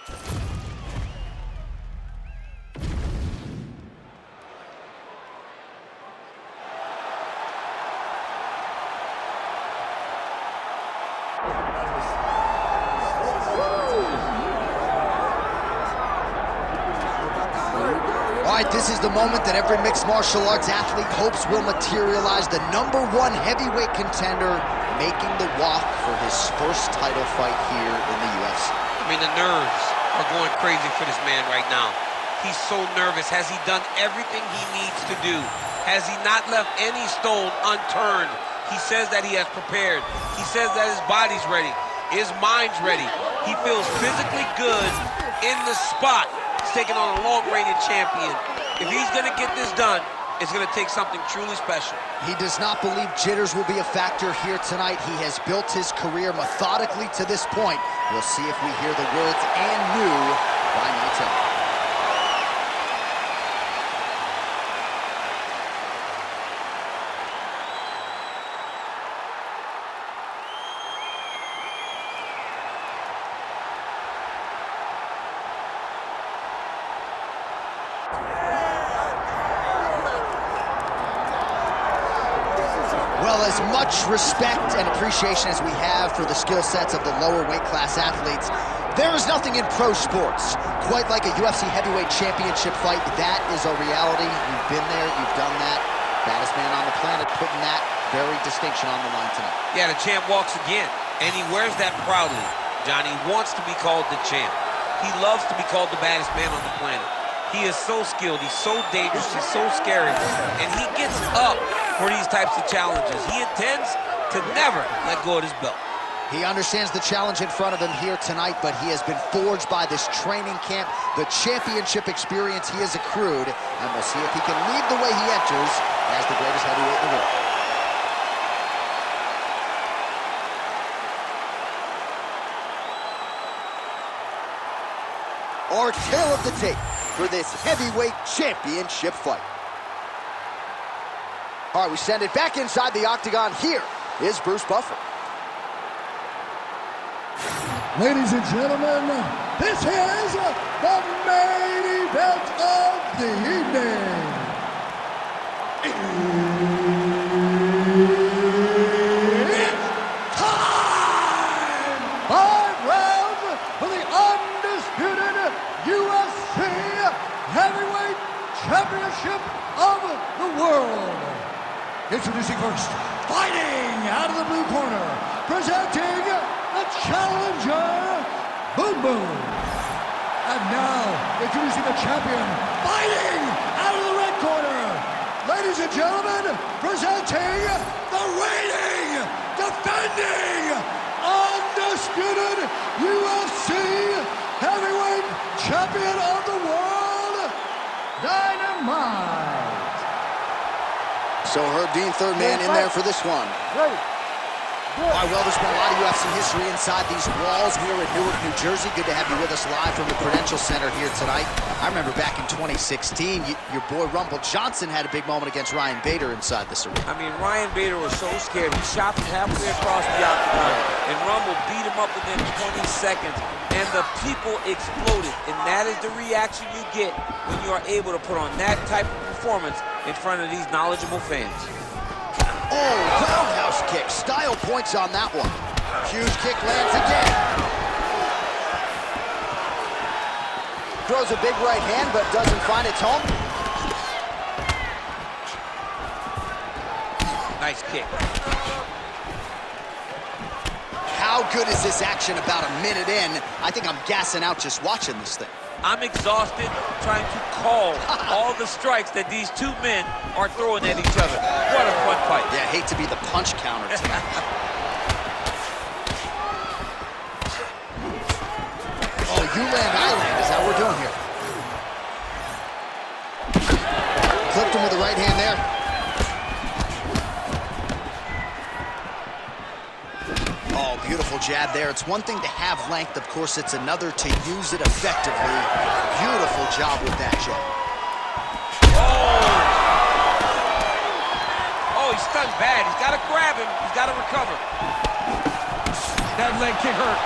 All right, this is the moment that every mixed martial arts athlete hopes will materialize. The #1 heavyweight contender making the walk for his first title fight here in the UFC. I mean, the nerves are going crazy for this man right now. He's so nervous. Has he done everything he needs to do? Has he not left any stone unturned? He says that he has prepared. He says that his body's ready. His mind's ready. He feels physically good in the spot. He's taking on a long-reigning champion. If he's going to get this done, it's going to take something truly special. He does not believe jitters will be a factor here tonight. He has built his career methodically to this point. We'll see if we hear the words "and new" by night's end. Well, as much respect and appreciation as we have for the skill sets of the lower weight class athletes, there is nothing in pro sports quite like a UFC heavyweight championship fight. That is a reality. You've been there, you've done that. Baddest man on the planet putting that very distinction on the line tonight. Yeah, the champ walks again, and he wears that proudly. Johnny wants to be called the champ. He loves to be called the baddest man on the planet. He is so skilled, he's so dangerous, he's so scary, and he gets up for these types of challenges. He intends to never let go of his belt. He understands the challenge in front of him here tonight, but he has been forged by this training camp, the championship experience he has accrued, and we'll see if he can lead the way he enters as the greatest heavyweight in the world. Our tale of the tape for this heavyweight championship fight. All right, we send it back inside the octagon. Here is Bruce Buffer. Ladies and gentlemen, this is the main event of the evening. It's time! 5 rounds for the undisputed UFC Heavyweight Championship of the world. Introducing first, fighting out of the blue corner, presenting the challenger, Boom Boom. And now, introducing the champion, fighting out of the red corner. Ladies and gentlemen, presenting the reigning, defending, undisputed UFC Heavyweight Champion of the world, Dynamite. So Herb Dean, third man in there for this one. Ready. All right, well, there's been a lot of UFC history inside these walls. We're in Newark, New Jersey. Good to have you with us live from the Prudential Center here tonight. I remember back in 2016, your boy Rumble Johnson had a big moment against Ryan Bader inside this arena. I mean, Ryan Bader was so scared. He shot him halfway across the octagon, and Rumble beat him up within 20 seconds, and the people exploded. And that is the reaction you get when you are able to put on that type of performance in front of these knowledgeable fans. Oh, roundhouse kick. Style points on that one. Huge kick lands again. Throws a big right hand, but doesn't find its home. Nice kick. How good is this action about a minute in? I think I'm gassing out just watching this thing. I'm exhausted trying to call all the strikes that these two men are throwing at each other. What a fun fight. Yeah, I hate to be the punch counter tonight. Oh, you land, I land. Is that what we're doing here? Clipped him with the right hand there. Oh, beautiful jab there. It's one thing to have length. Of course, it's another to use it effectively. Beautiful job with that jab. Oh, he's stunned bad. He's got to grab him. He's got to recover. That leg kick hurt.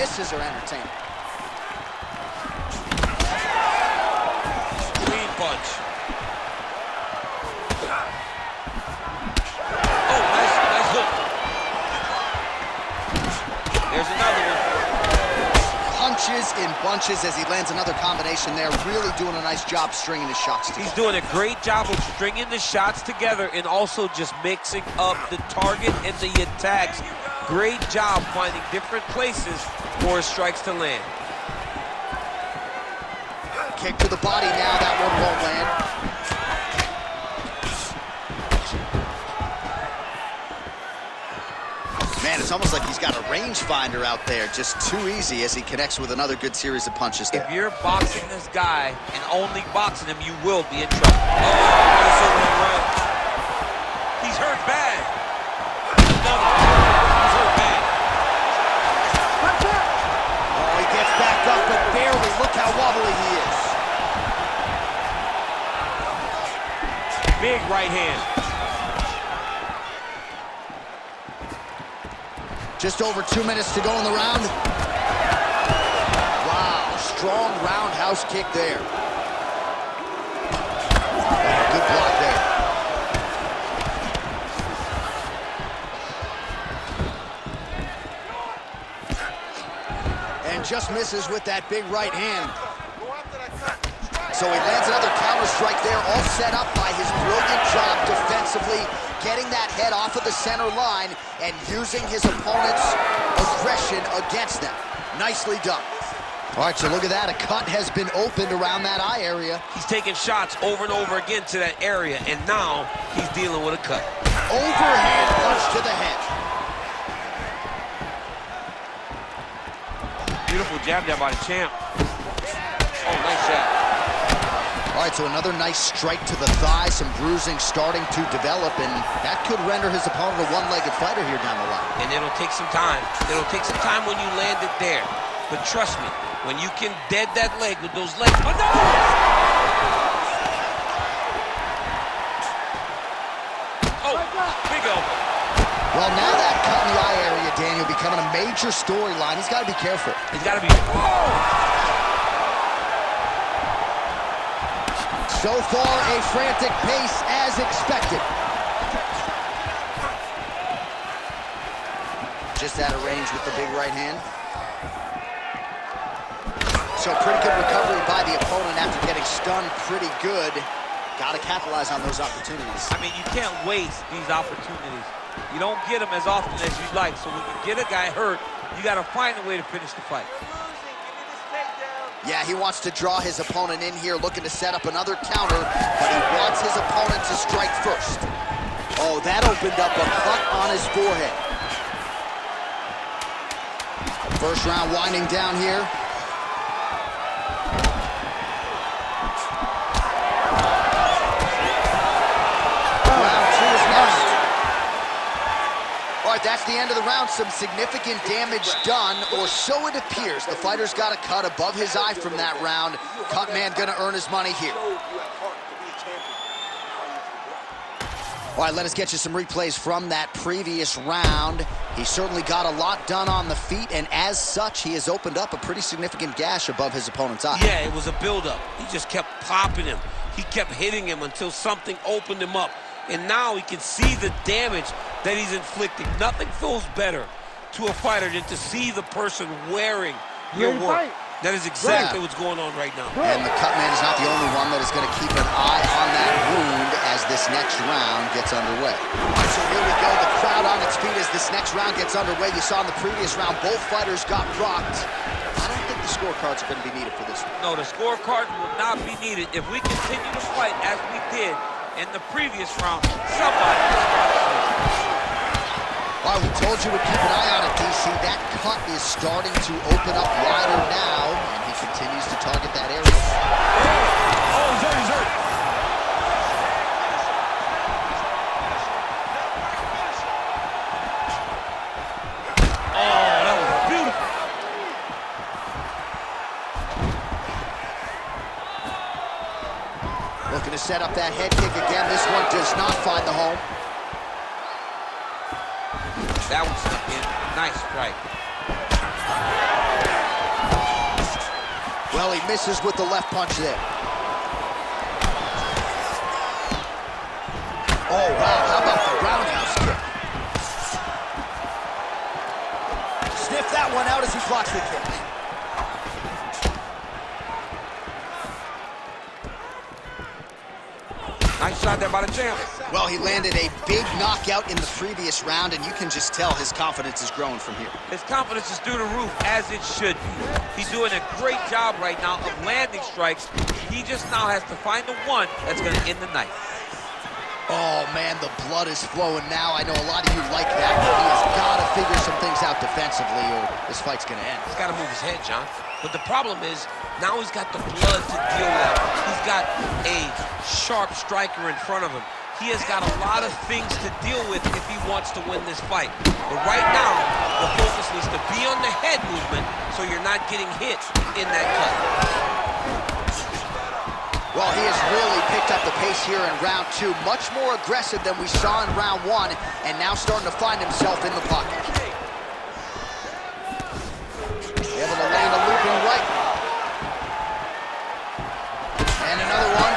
misses are entertaining. Clean punch. Oh, nice hook. There's another one. Punches in bunches as he lands another combination there. Really doing a nice job stringing his shots together. He's doing a great job of stringing the shots together and also just mixing up the target and the attacks. Great job finding different places for his strikes to land. Kick to the body now, that one won't land. Man, it's almost like he's got a rangefinder out there, just too easy as he connects with another good series of punches there. If you're boxing this guy and only boxing him, you will be in trouble. Oh, he's hurt bad. Another. He's hurt bad. Oh, he gets back up, but barely. Look how wobbly he is. Big right hand. Just over 2 minutes to go in the round. Wow, strong roundhouse kick there. Good block there. And just misses with that big right hand. So he lands another counter strike there, all set up by his brilliant job defensively, getting that head off of the center line and using his opponent's aggression against them. Nicely done. All right, so look at that. A cut has been opened around that eye area. He's taking shots over and over again to that area, and now he's dealing with a cut. Overhand punch to the head. Beautiful jab there by the champ. Oh, nice shot. All right, so another nice strike to the thigh, some bruising starting to develop, and that could render his opponent a one-legged fighter here down the line. And it'll take some time. It'll take some time when you land it there. But trust me, when you can dead that leg with those legs. Oh, no! Oh, big elbow. Well, now that cut in the eye area, Daniel, becoming a major storyline. He's got to be careful. He's got to be. Whoa! So far, a frantic pace as expected. Just out of range with the big right hand. So pretty good recovery by the opponent after getting stunned pretty good. Got to capitalize on those opportunities. I mean, you can't waste these opportunities. You don't get them as often as you'd like. So when you get a guy hurt, you got to find a way to finish the fight. Yeah, he wants to draw his opponent in here, looking to set up another counter, but he wants his opponent to strike first. Oh, that opened up a cut on his forehead. First round winding down here. Round two is next. All right, that's the end of the round. Some significant damage done, or so it appears. The fighter's got a cut above his eye from that round. Cut man gonna earn his money here. All right, let us get you some replays from that previous round. He certainly got a lot done on the feet, and as such, he has opened up a pretty significant gash above his opponent's eye. Yeah, it was a buildup. He just kept popping him. He kept hitting him until something opened him up. And now he can see the damage that he's inflicting. Nothing feels better to a fighter than to see the person wearing your work. That is exactly what's going on right now. And the cut man is not the only one that is going to keep an eye on that wound as this next round gets underway. All right, so here we go. The crowd on its feet as this next round gets underway. You saw in the previous round, both fighters got rocked. I don't think the scorecards are going to be needed for this one. No, the scorecards will not be needed. If we continue to fight as we did in the previous round, somebody is going to see. All right, we told you we'd keep an eye on it, DC. That cut is starting to open up wider now, and he continues to target that area. Oh, he's hurt, he's hurt. Oh, that was beautiful. Looking to set up that head kick again. This one does not find the home. That one snuck in. Nice strike. Well, he misses with the left punch there. Oh, wow, how about the roundhouse kick? Sniff that one out as he blocks the kick. Nice shot there by the champ. Well, he landed a big knockout in the previous round, and you can just tell his confidence is growing from here. His confidence is through the roof, as it should be. He's doing a great job right now of landing strikes. He just now has to find the one that's going to end the night. Oh, man, the blood is flowing now. I know a lot of you like that, but he has got to figure some things out defensively, or this fight's going to end. He's got to move his head, John. But the problem is, now he's got the blood to deal with. He's got a sharp striker in front of him. He has got a lot of things to deal with if he wants to win this fight. But right now, the focus needs to be on the head movement so you're not getting hit in that cut. Well, he has really picked up the pace here in round two. Much more aggressive than we saw in round one, and now starting to find himself in the pocket. Able to land a looping right. And another one.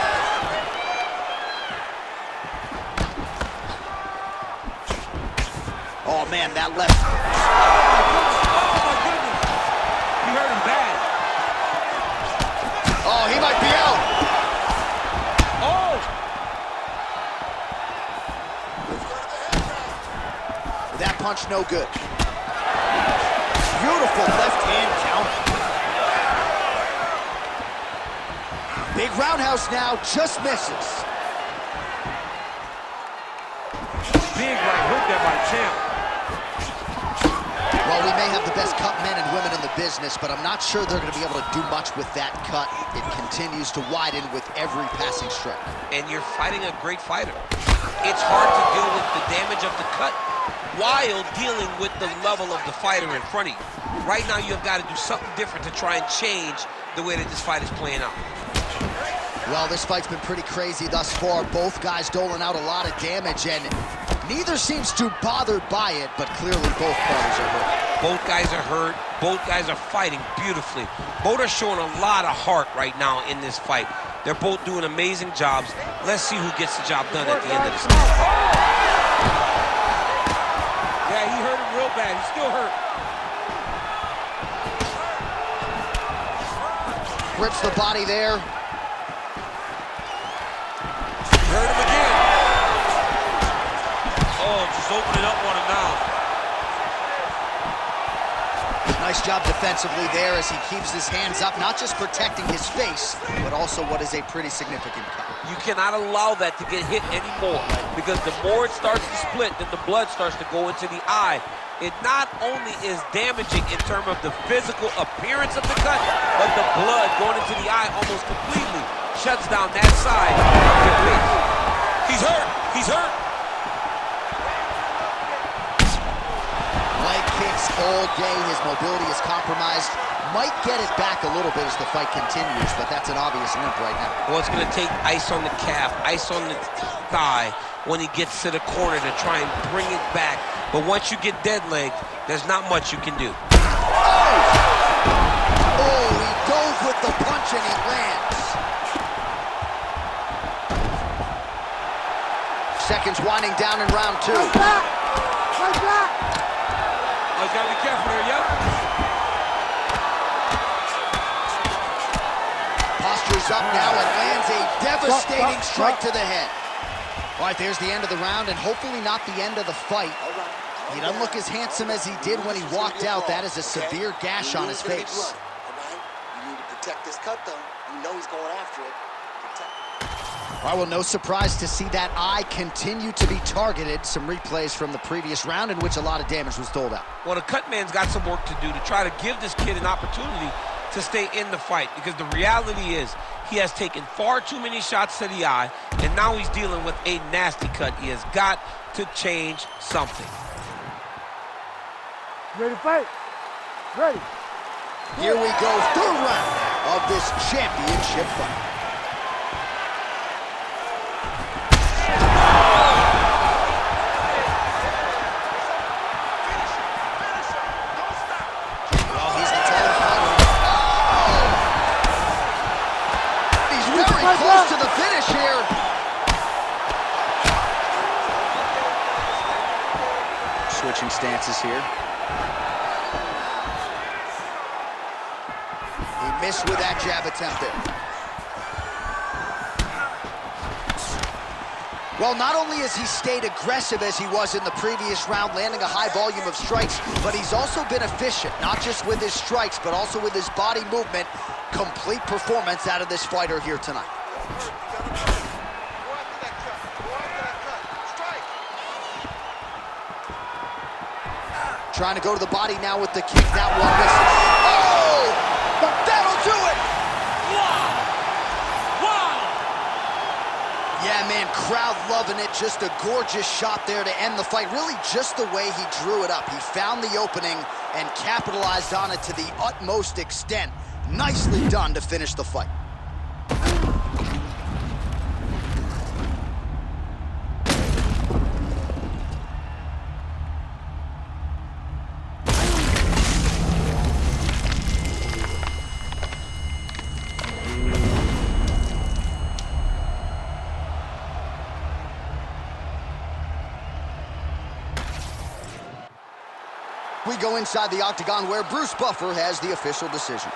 Oh, man, that left. Oh, my goodness. He hurt him bad. Oh, he might be out. Oh! That punch no good. Beautiful left hand counter. Big roundhouse now, just misses. Big right hook there by the champ. Well, we may have the best cut men and women in the business, but I'm not sure they're going to be able to do much with that cut. It continues to widen with every passing strike. And you're fighting a great fighter. It's hard to deal with the damage of the cut while dealing with the level of the fighter in front of you. Right now, you've got to do something different to try and change the way that this fight is playing out. Well, this fight's been pretty crazy thus far. Both guys doling out a lot of damage, and neither seems too bothered by it, but clearly both parties are hurt. Both guys are hurt. Both guys are fighting beautifully. Both are showing a lot of heart right now in this fight. They're both doing amazing jobs. Let's see who gets the job done at the end of this fight. Yeah, he hurt him real bad. He's still hurt. Grips the body there. Hurt him again. Oh, just opening up on him now. Nice job defensively there as he keeps his hands up, not just protecting his face, but also what is a pretty significant cut. You cannot allow that to get hit anymore, because the more it starts to split, then the blood starts to go into the eye. It not only is damaging in terms of the physical appearance of the cut, but the blood going into the eye almost completely shuts down that side of the face. He's hurt. He's hurt. Leg kicks all day. His mobility is compromised. Might get it back a little bit as the fight continues, but that's an obvious limp right now. Well, it's going to take ice on the calf, ice on the thigh when he gets to the corner to try and bring it back. But once you get dead legged, there's not much you can do. Oh, he dove with the punch and he lands. Seconds winding down in round two. Oh, you got to be careful there, yep. Postures up now and lands a devastating strike to the head. All right, there's the end of the round, and hopefully not the end of the fight. He doesn't look as handsome as he did when he walked out. That is a severe gash on his face. All right, you need to protect this cut, though. You know he's going after it. All right, well, no surprise to see that eye continue to be targeted. Some replays from the previous round in which a lot of damage was doled out. Well, the cut man's got some work to do to try to give this kid an opportunity to stay in the fight, because the reality is he has taken far too many shots to the eye, and now he's dealing with a nasty cut. He has got to change something. Ready to fight? Ready. Here we go, third round of this championship fight. Well, he's the taller fighter. Oh! switching stances here. He missed with that jab attempt there. Well, not only has he stayed aggressive as he was in the previous round, landing a high volume of strikes, but he's also been efficient, not just with his strikes, but also with his body movement. Complete performance out of this fighter here tonight. Trying to go to the body now with the kick. That one misses. Oh! That'll do it! Wow! Wow! Yeah, man, crowd loving it. Just a gorgeous shot there to end the fight. Really just the way he drew it up. He found the opening and capitalized on it to the utmost extent. Nicely done to finish the fight. We go inside the octagon where Bruce Buffer has the official decision.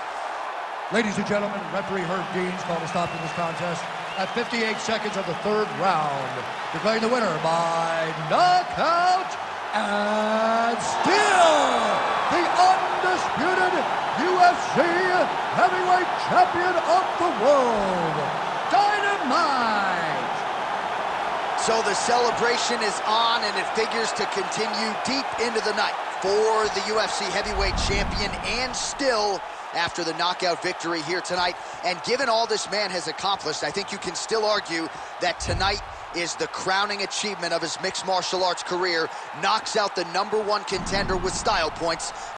Ladies and gentlemen, referee Herb Dean's called a stop to this contest at 58 seconds of the third round, declaring the winner by knockout and still the undisputed UFC heavyweight champion of the world, Dynamite! So the celebration is on, and it figures to continue deep into the night for the UFC heavyweight champion, and still after the knockout victory here tonight. And given all this man has accomplished, I think you can still argue that tonight is the crowning achievement of his mixed martial arts career. Knocks out the #1 contender with style points.